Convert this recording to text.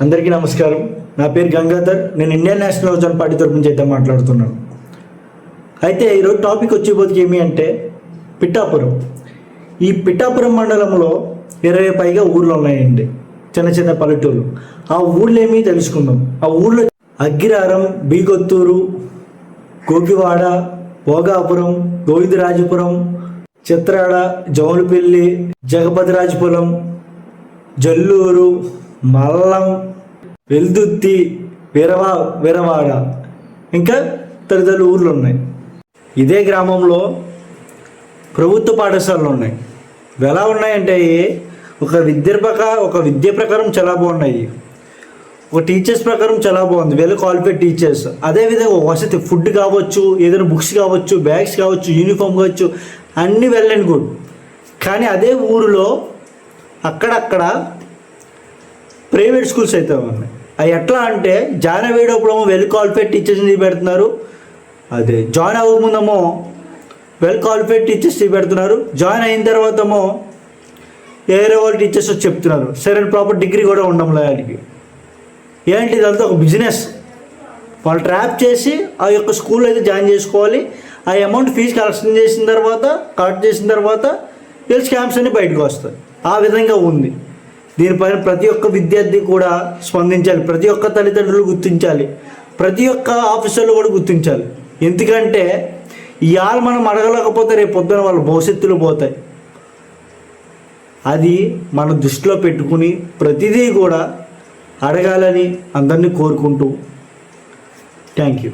అందరికీ నమస్కారం. నా పేరు గంగాధర్. నేను ఇండియన్ నేషనల్ యువజన పార్టీ తరపు నుంచి అయితే మాట్లాడుతున్నాను. అయితే ఈరోజు టాపిక్ వచ్చేపోతే ఏమి అంటే పిఠాపురం. ఈ పిఠాపురం మండలంలో 20 పైగా ఊర్లు ఉన్నాయండి, చిన్న చిన్న పల్లెటూరు. ఆ ఊళ్ళో ఏమి తెలుసుకుందాం. ఆ ఊళ్ళో అగ్గిరారం, బీగొత్తూరు, గోగివాడ, భోగాపురం, గోవిందరాజపురం, చిత్రాడ, జౌలుపల్లి, జగపతిరాజపురం, జల్లూరు, మల్లం, వెల్దుర్తి, వీరవాడ, ఇంకా తదితర ఊర్లు ఉన్నాయి. ఇదే గ్రామంలో ప్రభుత్వ పాఠశాలలు ఉన్నాయి. ఎలా ఉన్నాయంటే ఒక విద్య ప్రకారం చాలా బాగున్నాయి. ఒక టీచర్స్ ప్రకారం చాలా బాగుంది, వెల్ క్వాలిఫైడ్ టీచర్స్. అదేవిధంగా వసతి, ఫుడ్ కావచ్చు, ఏదైనా బుక్స్ కావచ్చు, బ్యాగ్స్ కావచ్చు, యూనిఫామ్ కావచ్చు, అన్నీ వెల్ అండ్ గుడ్. కానీ అదే ఊరిలో అక్కడక్కడ ప్రైవేట్ స్కూల్స్ అయితే ఉన్నాయి. అవి ఎట్లా అంటే జాయిన్ అయ్యేటప్పుడేమో వెల్ క్వాలిఫైడ్ టీచర్స్ని పెడుతున్నారు, అదే జాయిన్ అవ్వకముందేమో వెల్ క్వాలిఫైడ్ టీచర్స్ పెడుతున్నారు, జాయిన్ అయిన తర్వాతేమో వేరే వాళ్ళు టీచర్స్ వచ్చి చెప్తున్నారు. సరే, ప్రాపర్ డిగ్రీ కూడా ఉండడం వాడికి. ఏంటి ఇదంతా ఒక బిజినెస్. వాళ్ళు ట్రాప్ చేసి ఆ యొక్క స్కూల్లో అయితే జాయిన్ చేసుకోవాలి. ఆ అమౌంట్ ఫీజు కలెక్ట్ చేసిన తర్వాత వీళ్ళు స్కామ్స్ అన్ని బయటకు వస్తాయి. ఆ విధంగా ఉంది. దీనిపైన ప్రతి ఒక్క విద్యార్థి కూడా స్పందించాలి, ప్రతి ఒక్క తల్లిదండ్రులు గుర్తించాలి, ప్రతి ఒక్క ఆఫీసర్లు కూడా గుర్తించాలి. ఎందుకంటే ఇవాళ మనం అడగలేకపోతే రేపు పొద్దున వాళ్ళ భవిష్యత్తులు పోతాయి. అది మన దృష్టిలో పెట్టుకుని ప్రతిదీ కూడా అడగాలని అందరినీ కోరుకుంటూ థ్యాంక్ యూ.